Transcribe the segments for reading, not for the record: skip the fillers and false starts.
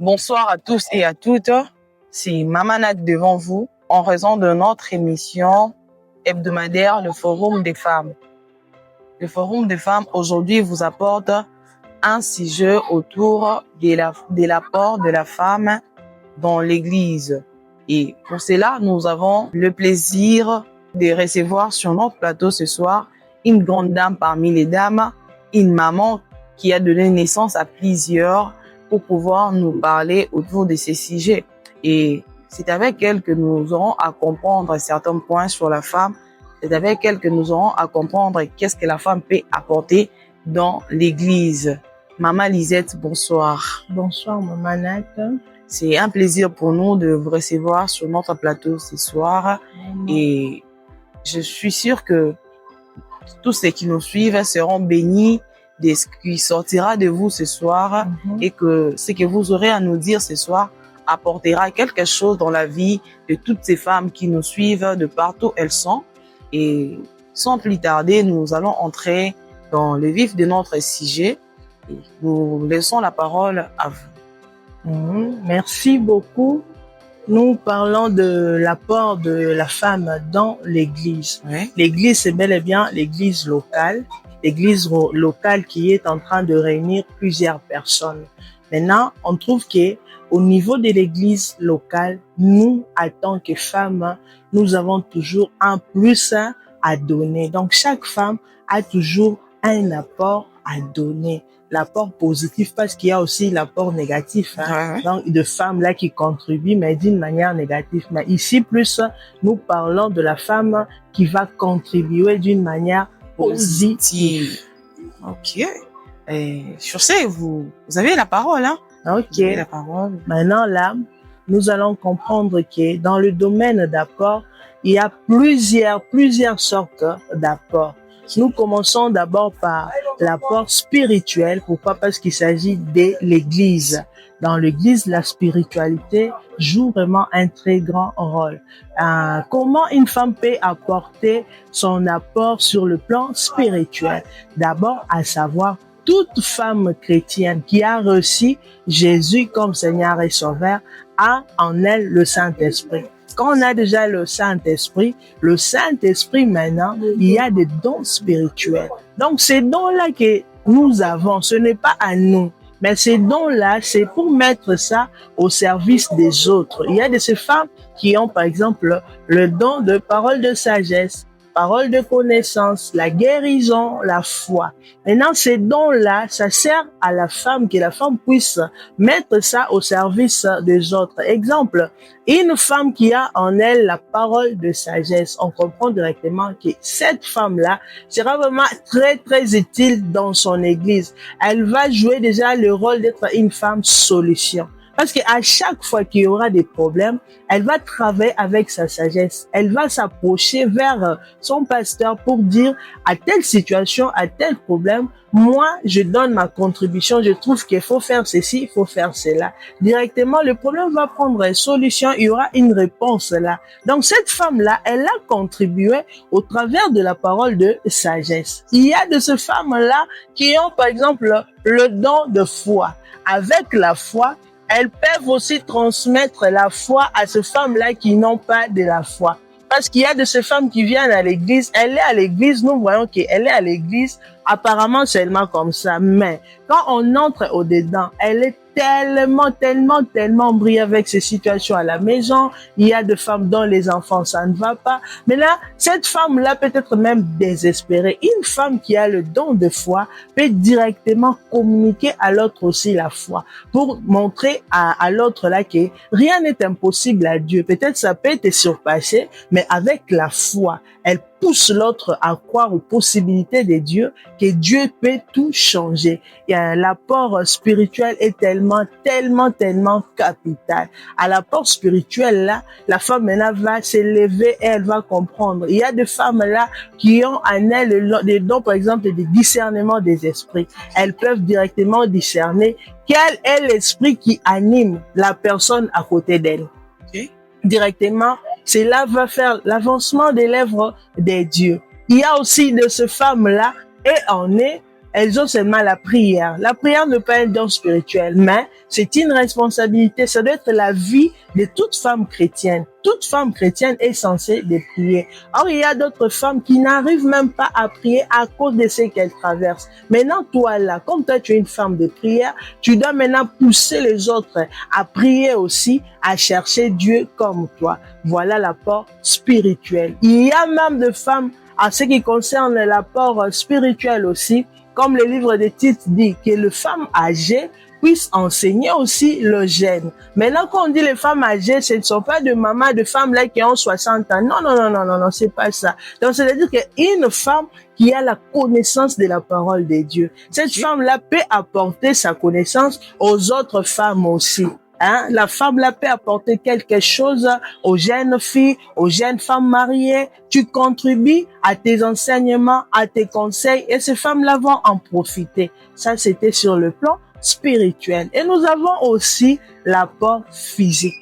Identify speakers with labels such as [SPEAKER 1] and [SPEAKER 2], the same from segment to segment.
[SPEAKER 1] Bonsoir à tous et à toutes. C'est Maman Nat devant vous en raison de notre émission hebdomadaire, le Forum des femmes. Le Forum des femmes aujourd'hui vous apporte un sujet autour de l'apport de la femme dans l'Église. Et pour cela, nous avons le plaisir de recevoir sur notre plateau ce soir une grande dame parmi les dames, une maman qui a donné naissance à plusieurs pour pouvoir nous parler autour de ces sujets. Et c'est avec elle que nous aurons à comprendre certains points sur la femme. C'est avec elle que nous aurons à comprendre qu'est-ce que la femme peut apporter dans l'Église. Maman Lisette, bonsoir.
[SPEAKER 2] Bonsoir, Maman Nat.
[SPEAKER 1] C'est un plaisir pour nous de vous recevoir sur notre plateau ce soir. Et je suis sûre que tous ceux qui nous suivent seront bénis de ce qui sortira de vous ce soir et que ce que vous aurez à nous dire ce soir apportera quelque chose dans la vie de toutes ces femmes qui nous suivent de partout elles sont. Et sans plus tarder, nous allons entrer dans le vif de notre sujet et nous laissons la parole à vous.
[SPEAKER 2] Merci beaucoup. Nous parlons de l'apport de la femme dans l'Église.
[SPEAKER 1] Oui.
[SPEAKER 2] L'Église, c'est bel et bien l'Église locale. L'Église locale qui est en train de réunir plusieurs personnes. Maintenant, on trouve que au niveau de l'Église locale, nous, en tant que femmes, nous avons toujours un plus à donner. Donc, chaque femme a toujours un apport à donner. L'apport positif, parce qu'il y a aussi l'apport négatif,
[SPEAKER 1] Ouais.
[SPEAKER 2] donc de femmes là qui contribuent, mais d'une manière négative. Mais ici, plus, nous parlons de la femme qui va contribuer d'une manière positive.
[SPEAKER 1] Ok. Et sur ce, vous avez la parole, hein?
[SPEAKER 2] Ok.
[SPEAKER 1] Vous avez la parole.
[SPEAKER 2] Maintenant, là, nous allons comprendre que dans le domaine d'apport, il y a plusieurs sortes d'apports. Nous commençons d'abord par l'apport spirituel. Pourquoi? Parce qu'il s'agit de l'Église. Dans l'Église, la spiritualité joue vraiment un très grand rôle. Comment une femme peut apporter son apport sur le plan spirituel? D'abord, à savoir, toute femme chrétienne qui a reçu Jésus comme Seigneur et Sauveur a en elle le Saint-Esprit. Quand on a déjà le Saint-Esprit maintenant, il y a des dons spirituels. Donc ces dons-là que nous avons, ce n'est pas à nous. Mais ces dons-là, c'est pour mettre ça au service des autres. Il y a de ces femmes qui ont, par exemple, le don de parole de sagesse, parole de connaissance, la guérison, la foi. Maintenant, ces dons-là, ça sert à la femme, que la femme puisse mettre ça au service des autres. Exemple, une femme qui a en elle la parole de sagesse, on comprend directement que cette femme-là sera vraiment très, très utile dans son église. Elle va jouer déjà le rôle d'être une femme solution. Parce qu'à chaque fois qu'il y aura des problèmes, elle va travailler avec sa sagesse. Elle va s'approcher vers son pasteur pour dire à telle situation, à tel problème, moi, je donne ma contribution. Je trouve qu'il faut faire ceci, il faut faire cela. Directement, le problème va prendre une solution. Il y aura une réponse là. Donc, cette femme-là, elle a contribué au travers de la parole de sagesse. Il y a de ces femmes-là qui ont, par exemple, le don de foi. Avec la foi, elles peuvent aussi transmettre la foi à ces femmes-là qui n'ont pas de la foi. Parce qu'il y a de ces femmes qui viennent à l'église, elle est à l'église, nous voyons qu'elle est à l'église, apparemment seulement comme ça. Mais quand on entre au-dedans, elle est tellement brillée avec ces situations à la maison. Il y a des femmes dont les enfants, ça ne va pas. Mais là, cette femme-là peut être même désespérée. Une femme qui a le don de foi peut directement communiquer à l'autre aussi la foi pour montrer à l'autre là que rien n'est impossible à Dieu. Peut-être ça peut te surpasser, mais avec la foi, elle pousse l'autre à croire aux possibilités de Dieu, que Dieu peut tout changer. Et l'apport spirituel est tellement capital. À l'apport spirituel là, la femme maintenant va s'élever et elle va comprendre. Il y a des femmes là qui ont en elles des dons, par exemple, de discernement des esprits. Elles peuvent directement discerner quel est l'esprit qui anime la personne à côté d'elle.
[SPEAKER 1] Okay.
[SPEAKER 2] Directement, cela va faire l'avancement des lèvres des dieux. Il y a aussi de ces femmes-là, et on est elles ont seulement la prière. La prière ne peut pas être un don spirituel, mais c'est une responsabilité. Ça doit être la vie de toute femme chrétienne. Toute femme chrétienne est censée de prier. Or, il y a d'autres femmes qui n'arrivent même pas à prier à cause de ce qu'elles traversent. Maintenant, toi là, comme toi tu es une femme de prière, tu dois maintenant pousser les autres à prier aussi, à chercher Dieu comme toi. Voilà l'apport spirituel. Il y a même des femmes, en ce qui concerne l'apport spirituel aussi, comme le livre de Tite dit, que les femmes âgées puissent enseigner aussi le jeûne. Maintenant, quand on dit les femmes âgées, ce ne sont pas de mamans, de femmes là qui ont 60 ans. Non, c'est pas ça. Donc, c'est-à-dire qu'une femme qui a la connaissance de la parole de Dieu, cette femme-là peut apporter sa connaissance aux autres femmes aussi. Hein? La femme là peut apporter quelque chose aux jeunes filles, aux jeunes femmes mariées. Tu contribues à tes enseignements, à tes conseils, et ces femmes-là vont en profiter. Ça, c'était sur le plan spirituel. Et nous avons aussi l'apport physique.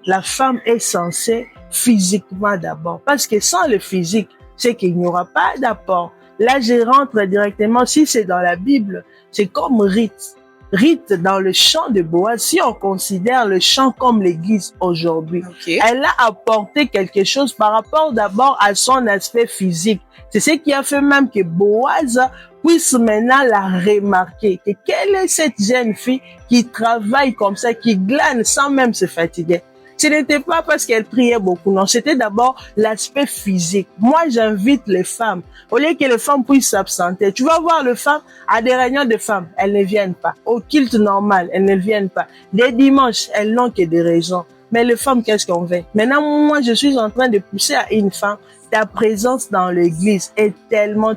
[SPEAKER 2] La femme est censée physiquement d'abord, parce que sans le physique, c'est qu'il n'y aura pas d'apport. Là, je rentre directement, si c'est dans la Bible, c'est comme Ruth. Ruth dans le champ de Boaz, si on considère le champ comme l'église aujourd'hui, elle a apporté quelque chose par rapport d'abord à son aspect physique. C'est ce qui a fait même que Boaz puisse maintenant la remarquer. Que quelle est cette jeune fille qui travaille comme ça, qui glane sans même se fatiguer? Ce n'était pas parce qu'elle priait beaucoup, non. C'était d'abord l'aspect physique. Moi, j'invite les femmes. Au lieu que les femmes puissent s'absenter, tu vas voir les femmes à des réunions de femmes, elles ne viennent pas. Au culte normal, elles ne viennent pas. Les dimanches, elles n'ont que des raisons. Mais les femmes, qu'est-ce qu'on fait? Maintenant, moi, je suis en train de pousser à une femme. Ta présence dans l'église est tellement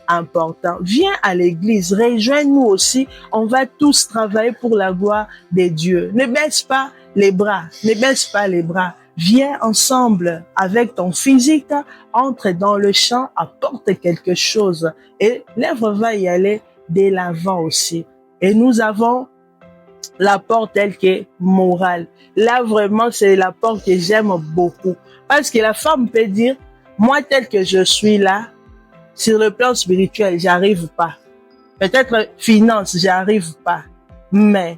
[SPEAKER 2] important. Viens à l'église, rejoins-nous aussi. On va tous travailler pour la gloire de Dieu. Ne baisse pas les bras, Viens ensemble avec ton physique, entre dans le champ, apporte quelque chose et l'œuvre va y aller de l'avant aussi. Et nous avons l'apport tel que moral. Là, vraiment, c'est l'apport que j'aime beaucoup. Parce que la femme peut dire, moi, tel que je suis là, sur le plan spirituel, j'arrive pas. Peut-être finance, j'arrive pas. Mais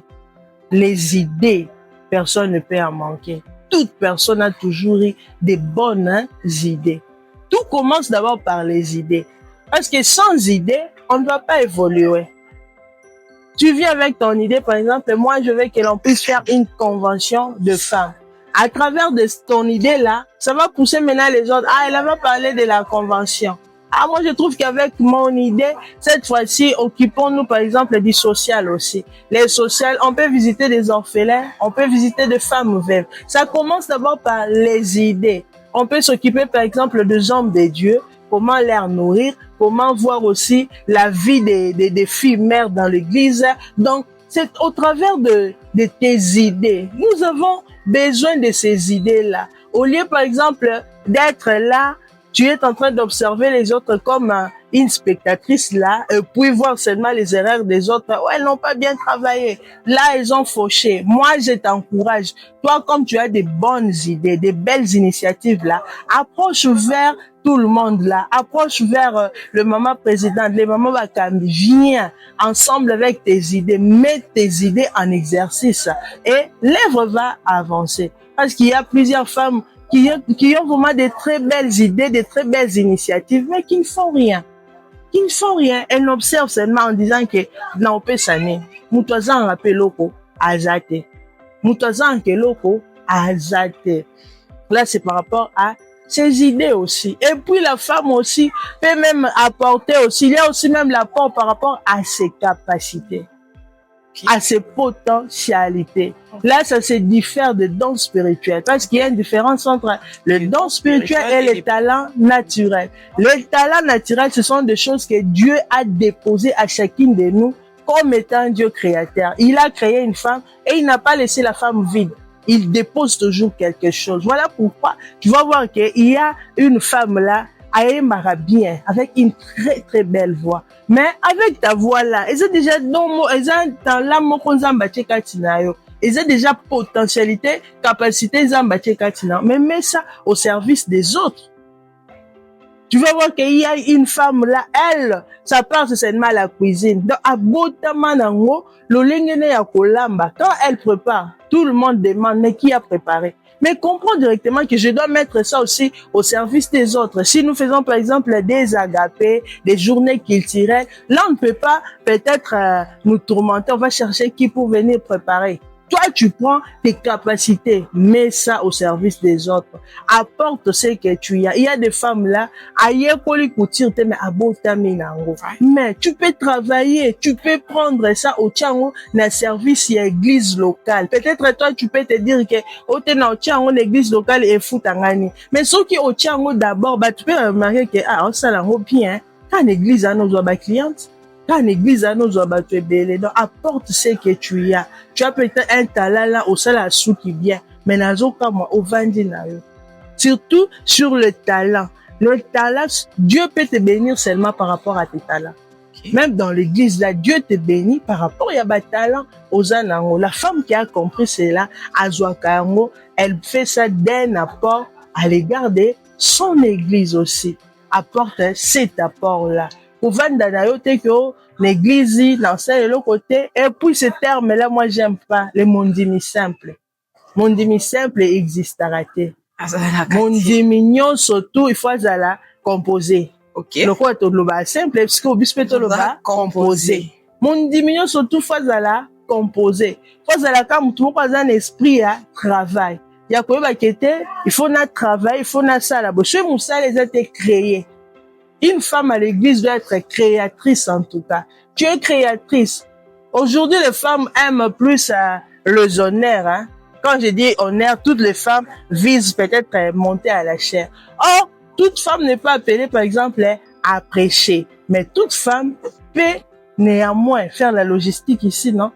[SPEAKER 2] les idées, personne ne peut en manquer. Toute personne a toujours eu des bonnes idées. Tout commence d'abord par les idées. Parce que sans idée, on ne va pas évoluer. Tu viens avec ton idée, par exemple, moi je veux que l'on puisse faire une convention de femmes. À travers de ton idée là, ça va pousser maintenant les autres. Ah, elle va parler de la convention. Ah, moi, je trouve qu'avec mon idée, cette fois-ci, occupons-nous, par exemple, du social aussi. Les sociales, on peut visiter des orphelins, on peut visiter des femmes veuves. Ça commence d'abord par les idées. On peut s'occuper, par exemple, des hommes de Dieu, comment les nourrir, comment voir aussi la vie des filles mères dans l'église. Donc, c'est au travers de tes idées. Nous avons besoin de ces idées-là. Au lieu, par exemple, d'être là, tu es en train d'observer les autres comme une spectatrice là, et puis voir seulement les erreurs des autres. Ouais, elles n'ont pas bien travaillé. Là, elles ont fauché. Moi, je t'encourage. Toi, comme tu as des bonnes idées, des belles initiatives là, approche vers tout le monde là, approche vers le maman président, les mamans Bakambi. Viens ensemble avec tes idées, mets tes idées en exercice et l'œuvre va avancer. Parce qu'il y a plusieurs femmes qui ont vraiment des très belles idées, des très belles initiatives, mais qui ne font rien. Elles n'observent seulement en disant que non, on peut s'aner. Moutouazan rappelle loko, azate. Moutouazan que loko, azate. Là, c'est par rapport à ses idées aussi. Et puis, la femme aussi peut même apporter aussi, il y a aussi même l'apport par rapport à ses capacités, à ses potentialités. Là, ça se diffère de dons spirituels parce qu'il y a une différence entre le don spirituel et les talents naturels. Les talents naturels, ce sont des choses que Dieu a déposées à chacune de nous comme étant un Dieu créateur. Il a créé une femme et il n'a pas laissé la femme vide. Il dépose toujours quelque chose. Voilà pourquoi tu vas voir qu'il y a une femme là, Aïmara bien, avec une très très belle voix. Mais avec ta voix là, ils ont déjà ils ont déjà potentialité, capacité, mais mets ça au service des autres. Tu vas voir qu'il y a une femme là, elle, ça part seulement à la cuisine. Donc, à Botama Nango, l'olengene ya kolamba, quand elle prépare, tout le monde demande, mais qui a préparé? Mais comprends directement que je dois mettre ça aussi au service des autres. Si nous faisons par exemple des agapés, des journées culturelles, là on ne peut pas peut-être nous tourmenter, on va chercher qui pour venir préparer. Toi, tu prends tes capacités, mets ça au service des autres. Apporte ce que tu as. Il y a des femmes là, ailleurs koli couture te mais abotami nango. Mais tu peux travailler, tu peux prendre ça au tchango na service à l'église locale. Peut-être toi tu peux te dire que au tena au tchango l'église locale est foutangani. Mais ceux qui au tchango d'abord, bah tu peux remarquer que ah ça la bien. Quand l'église a nos clientes. Quand l'église a nos abattus, donc apporte ce que tu as. Tu as peut-être un talent là au sol à sous qui vient, mais nazo comme au vendi na yo. Surtout sur le talent. Le talent, Dieu peut te bénir seulement par rapport à tes talents. Okay. Même dans l'église là, Dieu te bénit par rapport à tes talents aux anango. La femme qui a compris cela, Azwakango, elle fait ça d'un apport à l'égard de son église aussi. Apporte cet apport là. Pour vendre l'église, l'enseigne de l'autre côté. Et puis ce terme-là, moi, j'aime pas. Le mondimi simple. Mondimi simple existe à rater. Mondimi surtout, il faut la composer.
[SPEAKER 1] Ok.
[SPEAKER 2] Le quoi, tout le bas simple, parce qu'au bis peut le bas composer. Mondimi surtout, il faut la composer. Il faut la comme tout le monde un esprit à travail. Il y a quoi, il faut na travail, il faut na ça là. Ce moussa les a été créés. Une femme à l'église doit être créatrice en tout cas. Tu es créatrice. Aujourd'hui, les femmes aiment plus les honneurs. Hein? Quand je dis honneur, toutes les femmes visent peut-être à monter à la chair. Or, toute femme n'est pas appelée, par exemple, à prêcher. Mais toute femme peut néanmoins faire la logistique ici, non?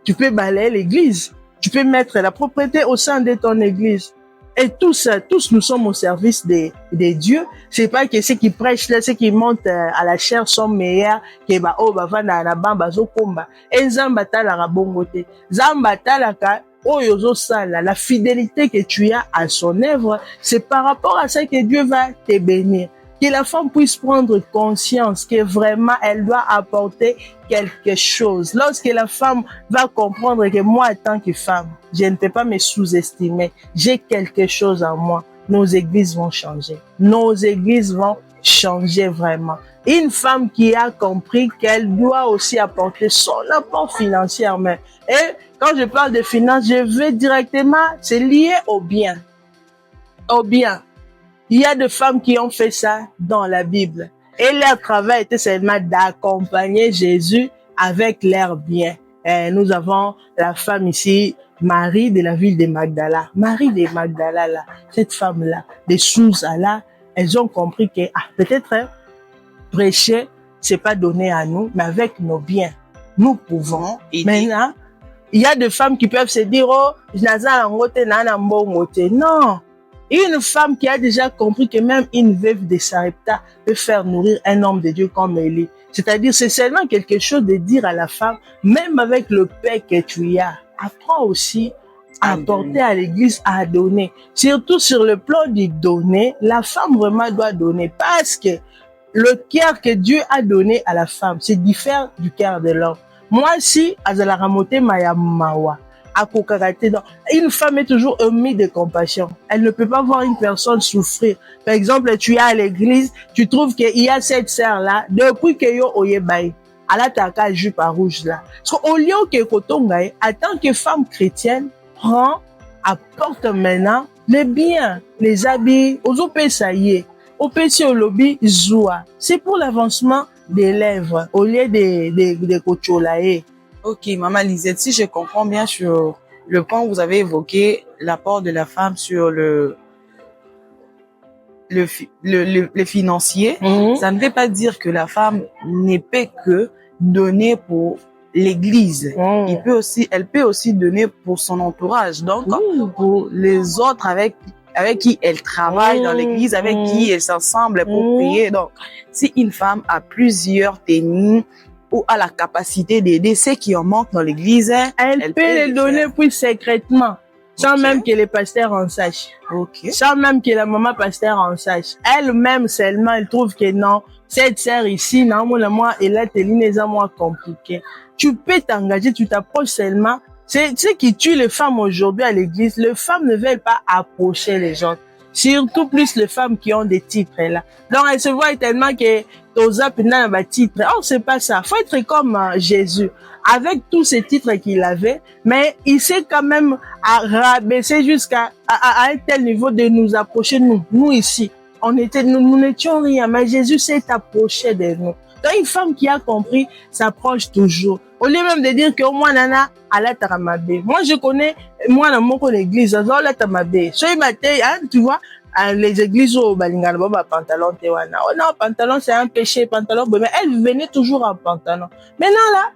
[SPEAKER 2] Tu peux balayer l'église. Tu peux mettre la propriété au sein de ton église. Et tous nous sommes au service des dieux. C'est pas que ceux qui prêchent là, ceux qui montent à la chair sont meilleurs que ba o ba vanda na bamba zo komba. Et zambata la rabongote. Zambata la ka oyozo sala. La fidélité que tu as à son œuvre, c'est par rapport à ça que Dieu va te bénir. Que la femme puisse prendre conscience que vraiment elle doit apporter quelque chose. Lorsque la femme va comprendre que moi, en tant que femme, je ne peux pas me sous-estimer. J'ai quelque chose en moi. Nos églises vont changer. Nos églises vont changer vraiment. Une femme qui a compris qu'elle doit aussi apporter son apport financièrement. Et quand je parle de finances, je veux directement, c'est lié au bien. Au bien. Il y a des femmes qui ont fait ça dans la Bible. Et leur travail était seulement d'accompagner Jésus avec leur bien. Et nous avons la femme ici, Marie de la ville de Magdala. Marie de Magdala, là, cette femme-là, des Sousa là, elles ont compris que peut-être prêcher, c'est pas donné à nous, mais avec nos biens, nous pouvons. Maintenant, il y a des femmes qui peuvent se dire, oh, non. Une femme qui a déjà compris que même une veuve de Sarepta peut faire nourrir un homme de Dieu comme Élie. C'est-à-dire, c'est seulement quelque chose de dire à la femme, même avec le paix que tu as, apprends aussi à apporter à l'église, à donner. Surtout sur le plan du donner, la femme vraiment doit donner parce que le cœur que Dieu a donné à la femme, c'est différent du cœur de l'homme. Moi, si, Azala Ramote Maya Mawa, une femme est toujours émue de compassion. Elle ne peut pas voir une personne souffrir. Par exemple, tu es à l'église, tu trouves qu'il y a cette sœur-là, depuis que yo oyebaï, à la taka jupe à rouge là. Parce qu'au lieu que kotongaï, en tant que femme chrétienne, prend, apporte maintenant les biens, les habits, aux opésaïe, au PC au lobby, zoua. C'est pour l'avancement des lèvres, au lieu de kocholae.
[SPEAKER 1] Ok, Maman Lisette, si je comprends bien sur le point où vous avez évoqué l'apport de la femme sur le financier, ça ne veut pas dire que la femme ne peut que donner pour l'église. Elle peut aussi donner pour son entourage, donc pour les autres avec qui elle travaille dans l'église, avec qui elle s'assemble pour prier. Donc, si une femme a plusieurs témoins ou a la capacité d'aider ceux qui en manquent dans l'église,
[SPEAKER 2] elle peut les donner puis secrètement. sans même que les pasteurs en sachent. Sans même que la maman pasteur en sache. Elle-même seulement, elle trouve que non, cette sœur ici, non, moi, elle a télé moins compliqué. Tu peux t'engager, tu t'approches seulement. C'est ce qui tue les femmes aujourd'hui à l'église. Les femmes ne veulent pas approcher les gens. Surtout plus les femmes qui ont des titres là. Donc elles se voient tellement que Toza pendant un titre. Oh, c'est pas ça. Faut être comme Jésus. Avec tous ces titres qu'il avait, mais il s'est quand même rabaisser jusqu'à un tel niveau de nous approcher nous ici. Nous n'étions rien, mais Jésus s'est approché de nous. Donc une femme qui a compris s'approche toujours. Au lieu même de dire que moi nana ala taramabé. Moi je connais moi dans mon église ala taramabé. Soy maté tu vois les églises au balingala baba pantalon tewana. Oh non, pantalon c'est un péché, pantalon mais elle venait toujours en pantalon. Maintenant là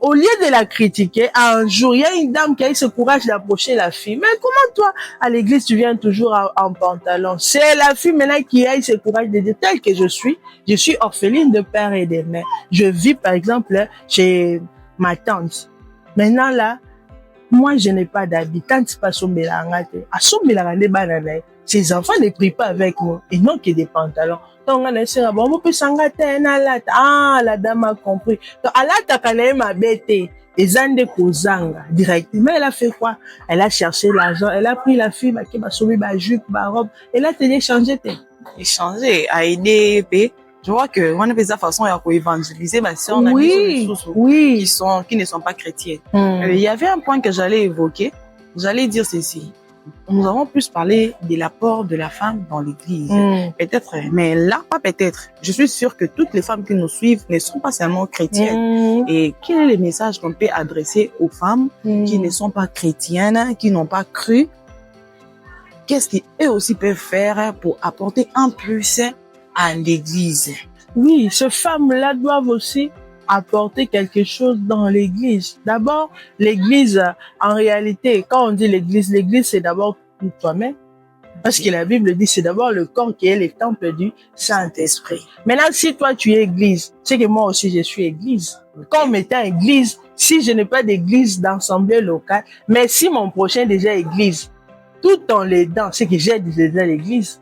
[SPEAKER 2] au lieu de la critiquer, un jour, il y a une dame qui a eu ce courage d'approcher la fille. Mais comment toi, à l'église, tu viens toujours en pantalon? C'est la fille maintenant qui a eu ce courage de dire, tel que je suis orpheline de père et de mère. Je vis, par exemple, chez ma tante. Maintenant, là, moi, je n'ai pas d'habit. Tante, pas sommelangate. À sommelangate, banane. Ses enfants ne prient pas avec moi. Et non que des pantalons. Donc, on a dit, bon, on peut s'engager na lata. Ah, la dame a compris. Donc, alata kanae ma bête. Et Zande Kozanga, directement, elle a fait quoi? Elle a cherché l'argent. Elle a pris la fille, qui m'a sauvé ma jupe, ma robe. Elle a téléchargé.
[SPEAKER 1] Échanger, à aider, je vois que on a fait sa façon à évangéliser ma sœur,
[SPEAKER 2] oui,
[SPEAKER 1] qui ne sont pas chrétiennes. Il y avait un point que j'allais évoquer. J'allais dire ceci. Nous avons plus parlé de l'apport de la femme dans l'église. Peut-être, mais là, pas peut-être. Je suis sûre que toutes les femmes qui nous suivent ne sont pas seulement chrétiennes. Et quel est le message qu'on peut adresser aux femmes qui ne sont pas chrétiennes, qui n'ont pas cru? Qu'est-ce qu'eux aussi peuvent faire pour apporter un plus à l'église?
[SPEAKER 2] Oui, ces femmes-là doivent aussi apporter quelque chose dans l'église. D'abord, l'église, en réalité, quand on dit l'église, c'est d'abord toi-même. Parce que la Bible dit, c'est d'abord le corps qui est le temple du Saint-Esprit. Maintenant, si toi, tu es église, c'est que moi aussi, je suis église. Comme étant église, si je n'ai pas d'église d'assemblée locale, mais si mon prochain déjà église, tout en l'aidant, c'est que j'ai déjà l'église.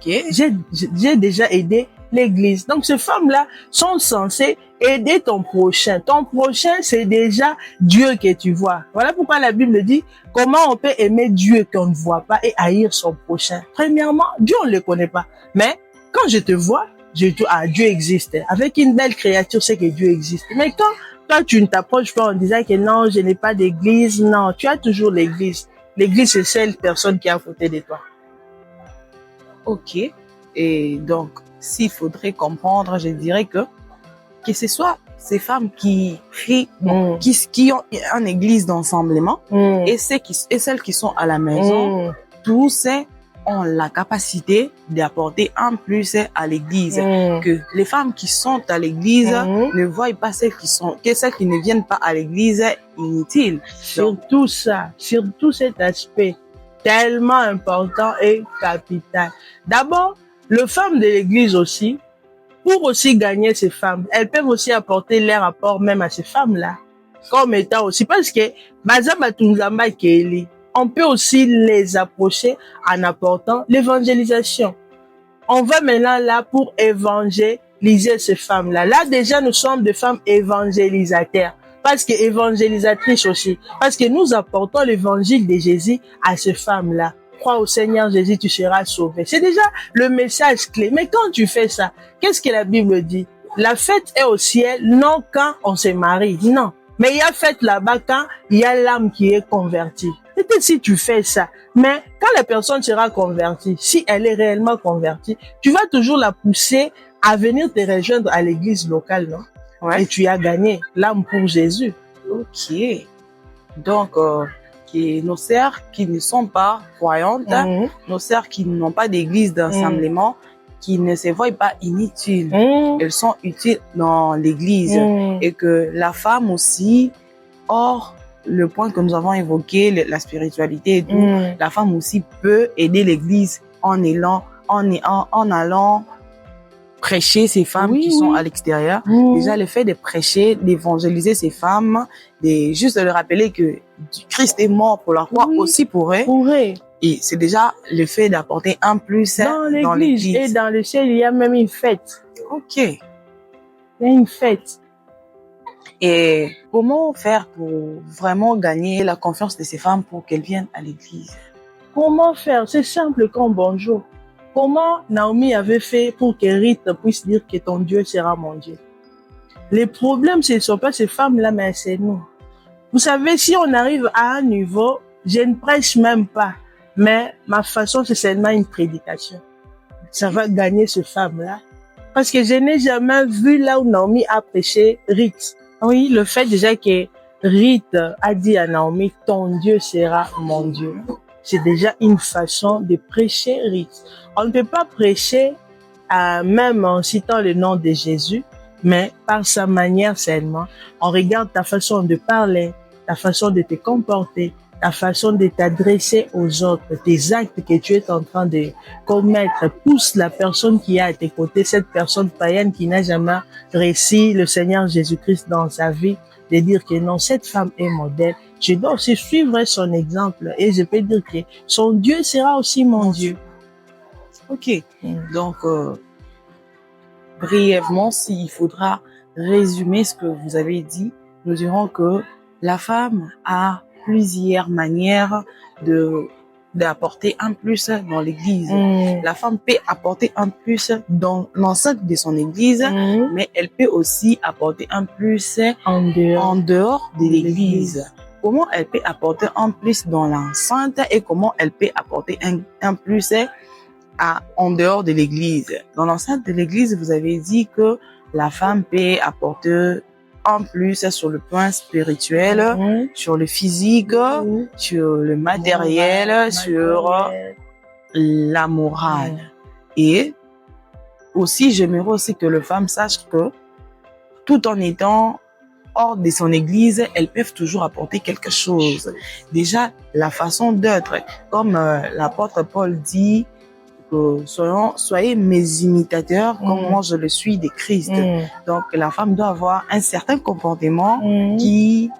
[SPEAKER 2] J'ai déjà aidé l'église. Donc, ces femmes-là sont censées aider ton prochain. Ton prochain, c'est déjà Dieu que tu vois. Voilà pourquoi la Bible dit comment on peut aimer Dieu qu'on ne voit pas et haïr son prochain. Premièrement, Dieu, on ne le connaît pas. Mais quand je te vois, je dis, ah, Dieu existe. Avec une belle créature, c'est que Dieu existe. Mais quand toi, tu ne t'approches pas en disant que non, je n'ai pas d'église, non, tu as toujours l'église. L'église, c'est celle personne qui est à côté de toi.
[SPEAKER 1] Ok. Et donc, s'il faudrait comprendre, je dirais que ce soit ces femmes qui crient, qui ont une église d'ensemblement, et celles qui sont à la maison, tous ont la capacité d'apporter un plus à l'église. Que les femmes qui sont à l'église ne voient pas celles qui ne viennent pas à l'église inutiles.
[SPEAKER 2] Surtout ça, surtout cet aspect tellement important et capital. D'abord, les femmes de l'église aussi, pour aussi gagner ces femmes, elles peuvent aussi apporter leur apport même à ces femmes-là. Comme étant aussi, parce que, on peut aussi les approcher en apportant l'évangélisation. On va maintenant là pour évangéliser ces femmes-là. Là, déjà, nous sommes des femmes évangélisateurs. Parce que évangélisatrices aussi. Parce que nous apportons l'évangile de Jésus à ces femmes-là. Crois au Seigneur Jésus, tu seras sauvé. C'est déjà le message clé. Mais quand tu fais ça, qu'est-ce que la Bible dit? La fête est au ciel, non quand on se marie. Non. Mais il y a fête là-bas quand il y a l'âme qui est convertie. Peut-être si tu fais ça. Mais quand la personne sera convertie, si elle est réellement convertie, tu vas toujours la pousser à venir te rejoindre à l'église locale, non? Ouais. Et tu as gagné l'âme pour Jésus.
[SPEAKER 1] Ok. Donc, nos sœurs qui ne sont pas croyantes, nos sœurs qui n'ont pas d'église d'assemblement, qui ne se voient pas inutiles, elles sont utiles dans l'église. Et que la femme aussi, hors le point que nous avons évoqué, la spiritualité et tout, la femme aussi peut aider l'église en allant prêcher ces femmes
[SPEAKER 2] Oui,
[SPEAKER 1] qui sont
[SPEAKER 2] oui.
[SPEAKER 1] à l'extérieur.
[SPEAKER 2] Mm.
[SPEAKER 1] Déjà, le fait de prêcher, d'évangéliser ces femmes, juste de leur rappeler que Christ est mort pour la croix
[SPEAKER 2] Oui.
[SPEAKER 1] aussi pour eux.
[SPEAKER 2] Pourrait.
[SPEAKER 1] Et c'est déjà le fait d'apporter un plus
[SPEAKER 2] Dans
[SPEAKER 1] dans
[SPEAKER 2] l'église.
[SPEAKER 1] l'église.
[SPEAKER 2] Et dans le ciel, il y a même une fête.
[SPEAKER 1] Ok.
[SPEAKER 2] Il y a une fête.
[SPEAKER 1] Et comment faire pour vraiment gagner la confiance de ces femmes pour qu'elles viennent à l'église?
[SPEAKER 2] Comment faire? C'est simple comme bonjour. Comment Naomi avait fait pour que Ruth puisse dire que ton Dieu sera mon Dieu? Les problèmes, ce ne sont pas ces femmes-là, mais c'est nous. Vous savez, si on arrive à un niveau, je ne prêche même pas, mais ma façon, c'est seulement une prédication. Ça va gagner ces femmes-là. Parce que je n'ai jamais vu là où Naomi a prêché Ruth. Oui, le fait déjà que Ruth a dit à Naomi, ton Dieu sera mon Dieu. C'est déjà une façon de prêcher Ruth. On ne peut pas prêcher même en citant le nom de Jésus, mais par sa manière seulement. On regarde ta façon de parler, ta façon de te comporter, ta façon de t'adresser aux autres, tes actes que tu es en train de commettre pousse la personne qui est à tes côtés, cette personne païenne qui n'a jamais réussi le Seigneur Jésus-Christ dans sa vie, de dire que non, cette femme est modèle. Je dois aussi suivre son exemple et je peux dire que son Dieu sera aussi mon Dieu.
[SPEAKER 1] Ok. Donc, brièvement, s'il faudra résumer ce que vous avez dit, nous dirons que la femme a plusieurs manières d'apporter un plus dans l'église. La femme peut apporter un plus dans l'enceinte de son église, mais elle peut aussi apporter un plus en dehors de l'église. Comment elle peut apporter un plus dans l'enceinte et comment elle peut apporter un plus en dehors de l'église. Dans l'enceinte de l'église, vous avez dit que la femme peut apporter en plus sur le plan spirituel, sur le physique, sur le matériel, sur la morale. Et aussi, j'aimerais aussi que les femmes sachent que tout en étant hors de son église, elles peuvent toujours apporter quelque chose. Déjà, la façon d'être, comme l'apôtre Paul dit, soyez mes imitateurs comme moi je le suis de Christ. Donc la femme doit avoir un certain comportement qui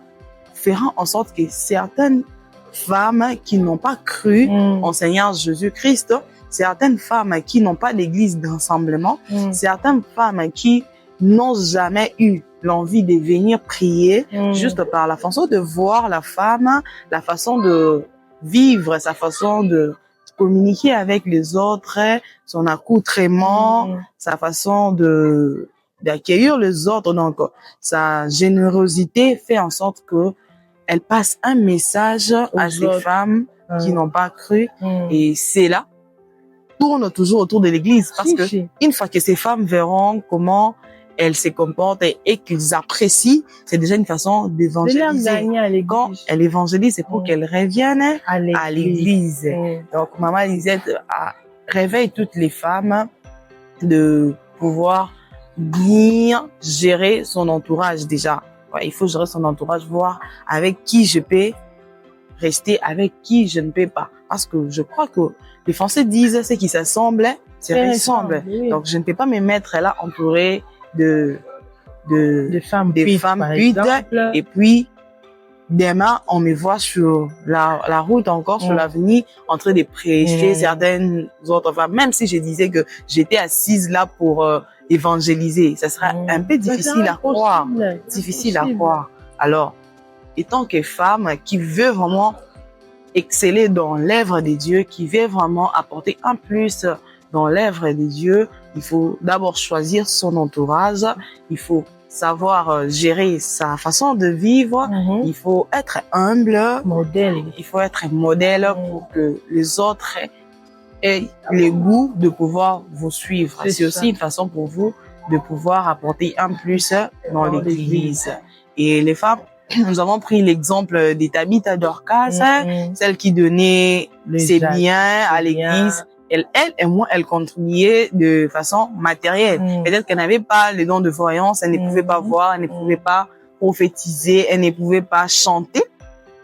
[SPEAKER 1] fera en sorte que certaines femmes qui n'ont pas cru en Seigneur Jésus-Christ, certaines femmes qui n'ont pas d'église d'ensemblement, certaines femmes qui n'ont jamais eu l'envie de venir prier juste par la façon de voir la femme, la façon de vivre, sa façon de communiquer avec les autres, son accoutrement, sa façon d'accueillir les autres. Donc, sa générosité fait en sorte que elle passe un message à ces femmes qui n'ont pas cru. Et c'est là, tourne toujours autour de l'église. Parce que une fois que ces femmes verront comment elles se comportent et qu'ils apprécient, c'est déjà une façon d'évangéliser. Quand elle évangélise, c'est pour qu'elles reviennent à l'église. Donc, Maman Lisette réveille toutes les femmes de pouvoir bien gérer son entourage déjà. Ouais, il faut gérer son entourage, voir avec qui je peux rester, avec qui je ne peux pas. Parce que je crois que les Français disent ce qui s'assemble, c'est ressemble. Oui. Donc, je ne peux pas me mettre là entourée de femmes buides et puis demain on me voit sur la route encore sur l'avenue en train de prêcher certaines autres femmes, même si je disais que j'étais assise là pour évangéliser, ça sera un peu difficile à croire, Alors étant que femme qui veut vraiment exceller dans l'œuvre de Dieu, qui veut vraiment apporter un plus dans l'œuvre de Dieu, il faut d'abord choisir son entourage, il faut savoir gérer sa façon de vivre, il faut être humble, il faut être modèle pour que les autres aient le goût de pouvoir vous suivre. C'est aussi une façon pour vous de pouvoir apporter un plus dans l'église. Et les femmes, nous avons pris l'exemple de Tabitha Dorcas, celle qui donnait ses biens à l'église. Elle et moi, elle contribuait de façon matérielle. Peut-être qu'elle n'avait pas les dons de voyance, elle ne pouvait pas voir, elle ne pouvait pas prophétiser, elle ne pouvait pas chanter,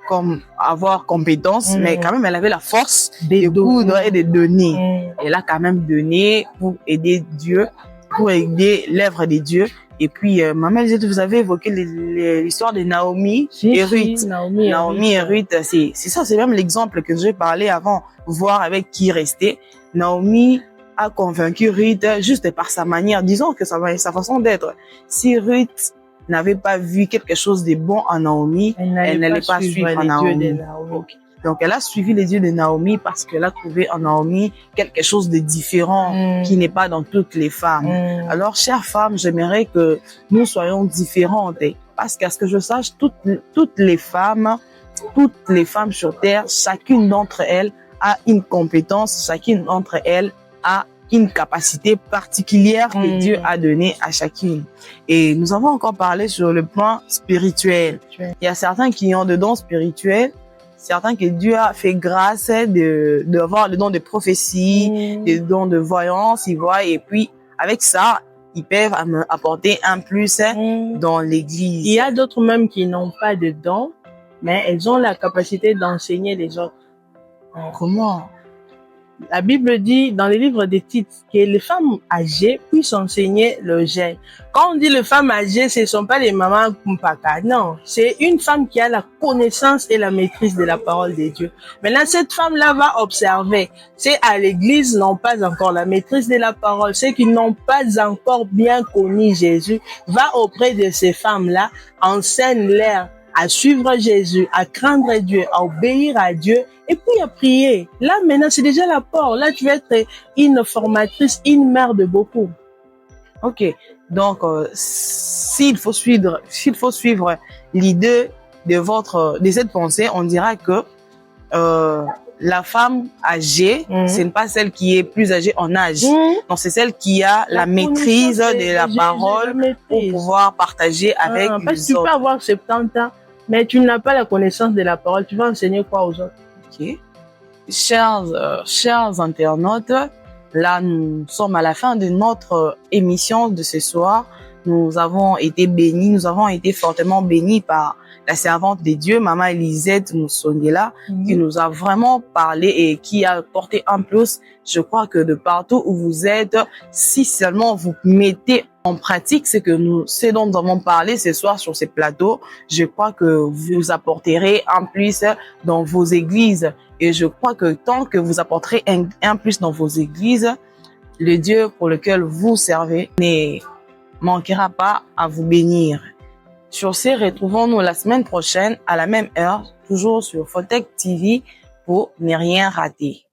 [SPEAKER 1] comme avoir compétence, mais quand même, elle avait la force de coudre et de donner. Elle a quand même donné pour aider Dieu pour aider l'œuvre de Dieu. Et puis, Maman Lisette, vous avez évoqué l'histoire de Naomi et Ruth. Naomi et Ruth, c'est ça, c'est même l'exemple que j'ai parlé avant, voir avec qui rester. Naomi a convaincu Ruth juste par sa manière, disons que sa façon d'être. Si Ruth n'avait pas vu quelque chose de bon en Naomi, elle n'allait pas suivre Naomi. Okay. Donc, elle a suivi les dieux de Naomi parce qu'elle a trouvé en Naomi quelque chose de différent qui n'est pas dans toutes les femmes. Alors, chères femmes, j'aimerais que nous soyons différentes parce qu'à ce que je sache, toutes les femmes sur terre, chacune d'entre elles a une compétence, chacune d'entre elles a une capacité particulière que Dieu a donnée à chacune. Et nous avons encore parlé sur le plan spirituel. Il y a certains qui ont des dons spirituels, certains que Dieu a fait grâce d'avoir le don de prophétie, le don de voyance, ils voient, et puis avec ça, ils peuvent apporter un plus dans l'église.
[SPEAKER 2] Il y a d'autres même qui n'ont pas de dons, mais elles ont la capacité d'enseigner les autres.
[SPEAKER 1] Comment?
[SPEAKER 2] La Bible dit dans les livres des titres que les femmes âgées puissent enseigner le gène. Quand on dit les femmes âgées, ce ne sont pas les mamans kumpaka. Non, c'est une femme qui a la connaissance et la maîtrise de la parole de Dieu. Maintenant, cette femme-là va observer. C'est à l'église n'ont pas encore la maîtrise de la parole. Ceux qui n'ont pas encore bien connu Jésus, va auprès de ces femmes-là, enseigne-leur à suivre Jésus, à craindre Dieu, à obéir à Dieu, et puis à prier. Là, maintenant, c'est déjà l'apport. Là, tu vas être une formatrice, une mère de beaucoup.
[SPEAKER 1] Ok. Donc, s'il faut suivre l'idée de cette pensée, on dira que la femme âgée, ce n'est pas celle qui est plus âgée en âge. Non, c'est celle qui a la maîtrise de la parole pour pouvoir partager avec les autres.
[SPEAKER 2] Parce que tu peux avoir 70 ans, mais tu n'as pas la connaissance de la parole. Tu vas enseigner quoi aux autres?
[SPEAKER 1] Ok. Chers internautes, là, nous sommes à la fin de notre émission de ce soir. Nous avons été bénis, nous avons été fortement bénis par la servante de Dieu, Maman Lisette Moussongela, qui nous a vraiment parlé et qui a porté un plus. Je crois que de partout où vous êtes, si seulement vous mettez en pratique ce dont nous avons parlé ce soir sur ces plateaux, je crois que vous apporterez un plus dans vos églises. Et je crois que tant que vous apporterez un plus dans vos églises, le Dieu pour lequel vous servez ne manquera pas à vous bénir. Sur ce, retrouvons-nous la semaine prochaine à la même heure, toujours sur Fotech TV pour ne rien rater.